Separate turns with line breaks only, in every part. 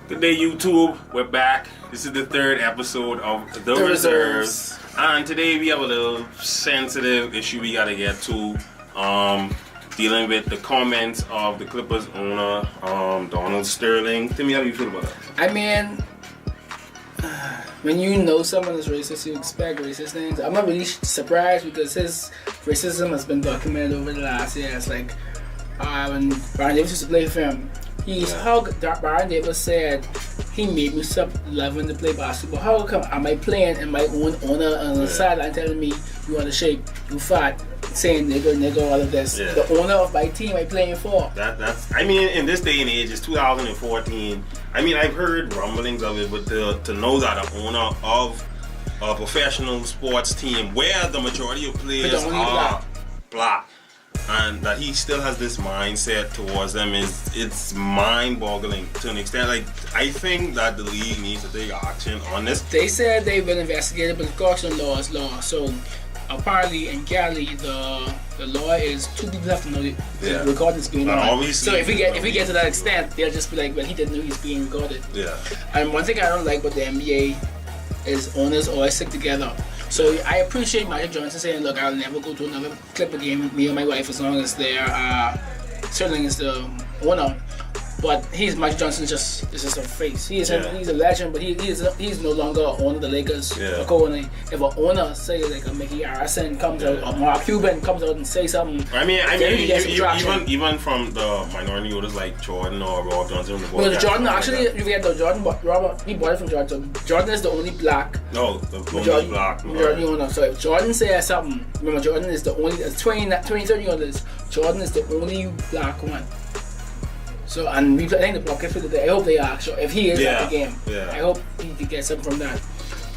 Good day, YouTube. We're back. This is the third episode of The Reserves. And today we have a little sensitive issue we gotta get to. Dealing with the comments of the Clippers owner, Donald Sterling. Tell me, how do you feel about that?
I mean, when you know someone is racist, you expect racist things. I'm not really surprised because his racism has been documented over the last years. Like when Baron Davis used to play for him, Baron Davis said, he made me stop loving to play basketball. How come am I playing and my own owner on the sideline telling me you want to shape, you fat, saying nigga, all of this.
Yeah.
The owner of my team I'm playing for.
That's. I mean, in this day and age, it's 2014. I mean, I've heard rumblings of it, but to know that an owner of a professional sports team where the majority of players are black, and that he still has this mindset towards them it's mind-boggling to an extent. Like, I think that the league needs to take action on this.
They said they've been investigated, but of course the law is law. So apparently in Cali, the law is two people have to know the recording is being on. So if we get to that extent, they'll just be like, well, he didn't know he's being recorded. Yeah. And one thing I don't like about the NBA is owners always stick together. So I appreciate Magic Johnson saying, look, I'll never go to another Clipper game with me and my wife as long as they're Sterling is the owner. But Magic Johnson is just a face. He's a legend, but he's no longer an owner of the Lakers. Yeah. Co-owner. If an owner, say like a Mickey Arison comes out, or Mark Cuban comes out and say something,
I mean, even from the minority owners like Jordan or Rob Johnson.
No, Jordan actually, you forget though. Robert, he bought it from Jordan. So Jordan is the only black.
No, the only black
majority owner. So if Jordan says something, remember Jordan is the only 20-30 owners. Jordan is the only black one. So, and we playing the pocket for the day. I hope they ask if he is at the game. Yeah. I hope he can get something from that.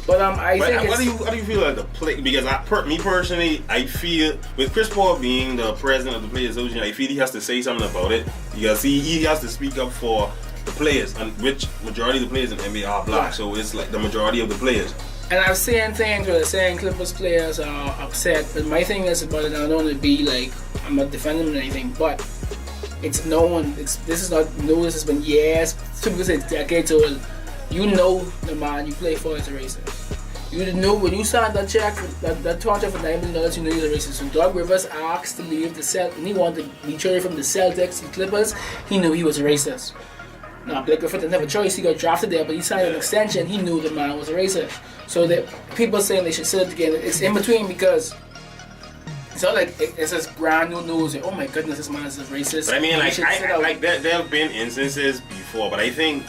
But how
do you feel like the play? Because me personally, I feel with Chris Paul being the president of the Players Association, I feel he has to say something about it because he has to speak up for the players, and which majority of the players in the NBA are black. So it's like the majority of the players.
And I've seen things where they're saying Clippers players are upset, but my thing is about it. I don't want to be like I'm not defending them or anything, but it's known. This is not news. This has been years. Some people say decades old. You know the man you play for is a racist. You know when you signed that check, that contract for $9 million, you know he's a racist. When Doug Rivers asked to leave the Celtics, and he wanted to be traded from the Celtics to Clippers, he knew he was a racist. Now Blake Griffin didn't have a choice. He got drafted there, but he signed an extension. He knew the man was a racist. So that people saying they should sit together, it's in between because. It's not like it's this brand new news. Oh my goodness, this man is a racist.
But I mean, there have been instances before, but I think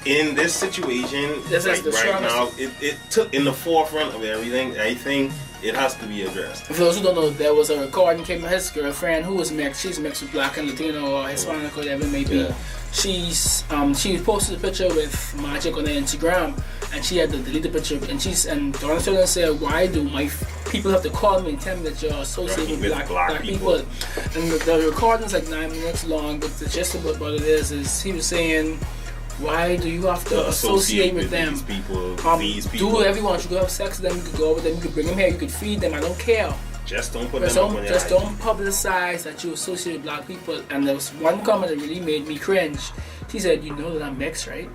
in this situation, right now, it took in the forefront of everything. I think it has to be addressed.
For those who don't know, there was a recording came from his girlfriend who was mixed. She's mixed with black and Latino or Hispanic or whatever it may be. Yeah. She posted a picture with Magic on her Instagram, and she had to delete the picture. And Donald Sterling said, "Why do my people have to call me and tell me that you're associated with black people?" And the recording's like 9 minutes long, but the gist of what it is he was saying, why do you have to associate with them?
These people.
Do whatever you want. You could have sex with them, you could go with them, you could bring them here, you could feed them. I don't care.
Just don't put them up on your
Just don't publicize that you associate with black people. And there was one comment that really made me cringe. She said, "You know that I'm mixed, right?"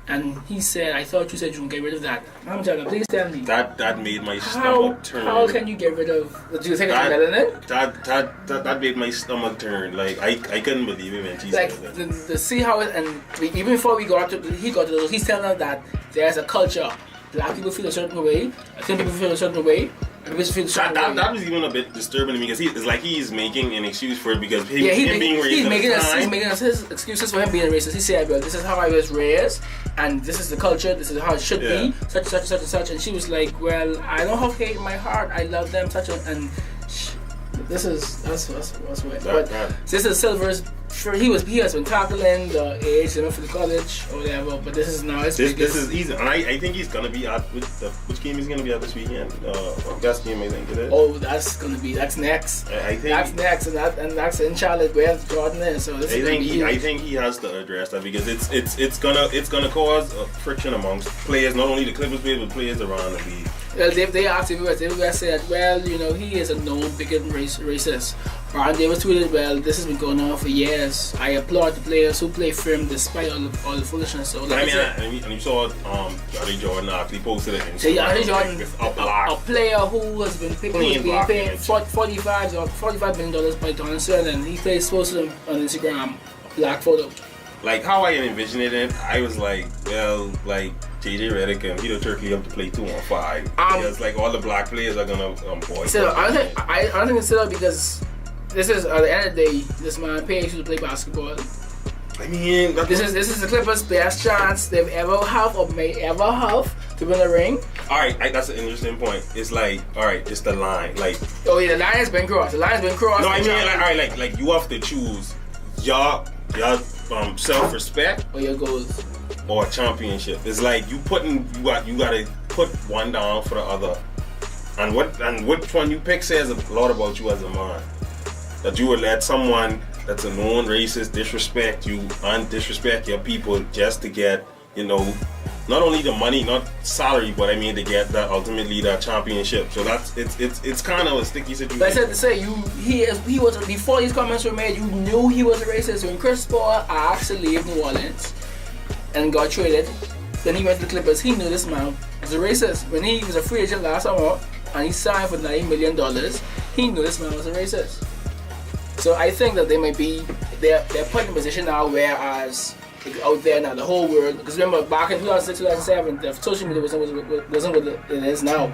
And he said, "I thought you said you would get rid of that." I'm telling you, please tell me.
That made my stomach turn.
How can you get rid of? Do you think it's better than it?
That made my stomach turn. Like I couldn't believe it when she said that.
The see how it, and even before he got to those, he's telling us that there's a culture. Black people feel a certain way. I think people feel a certain way.
That was even a bit disturbing to me because it's like he's making an excuse for it because him being racist.
He's making his excuses for him being racist. He said, "Well, this is how I was raised, and this is the culture. This is how it should be. Such and such." And she was like, "Well, I don't have hate in my heart. I love them." This is weird. But this is Silver's. Sure, he has been tackling the age limit for the college or whatever. But this is now his
this is easy, and I think he's gonna be at which game he's gonna be at this weekend. Best game I think it is.
Oh, that's next.
I think
that's next, and that's in Charlotte where Jordan is. So this
I think he has to address that because it's gonna cause friction amongst players, not only the Clippers players but players around the league.
Well, they asked everywhere said, well, you know, he is a known bigot racist. And they was tweeted, well, this has been going on for years. I applaud the players who play for him despite all the foolishness. So, like
and you saw Johnny Jordan actually posted it.
So Johnny Jordan,
a
player who has been paid $45 million by Donald Sterling, he posted on Instagram a black photo.
Like how I envisioned it, I was like, well, like JJ Redick and Peter Turkey have to play 2-on-5 because like all the black players are gonna boycott.
So I don't think it's set up because this is at the end of the day, this man pays you to play basketball.
I mean,
this is the Clippers' best chance they've ever have or may ever have to win a ring.
All right, that's an interesting point. It's like, all right, it's the line, like.
Oh yeah, the line has been crossed. The line has been crossed.
No, I mean, like, all right, like you have to choose your self-respect
or your goals
or a championship. It's like you gotta put one down for the other, and which one you pick says a lot about you as a man. That you would let someone that's a known racist disrespect you and disrespect your people just to get, you know, not only the money, not salary, but I mean to get that ultimately that championship. So that's it's kind of a sticky situation.
But I said to say he was before these comments were made, you knew he was a racist. When Chris Paul asked to leave New Orleans and got traded, then he went to the Clippers. He knew this man was a racist. When he was a free agent last summer and he signed for $90 million, he knew this man was a racist. So I think that they're put in a position now whereas out there now, the whole world, because remember back in 2006, 2007, the social media wasn't what it is now.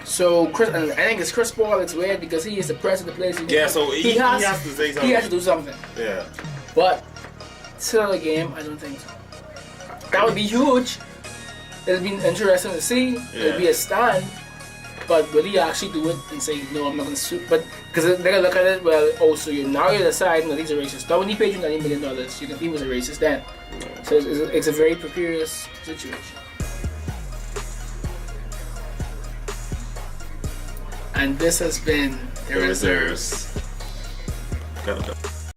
So I think it's Chris Paul. It's weird because he is the president of the place.
Yeah, so he has to say something.
He has to do something.
Yeah.
But still a game, I don't think so. That would be huge. It'll be interesting to see. Yeah. It'll be a stand. But will he actually do it and say, no, I'm not going to sue? But because they're going to look at it, well, oh, so you're deciding that he's a racist. Now, when he paid you $90 million, he was a racist then. So it's a very precarious situation. And this has been The Reserves.
Gotta go.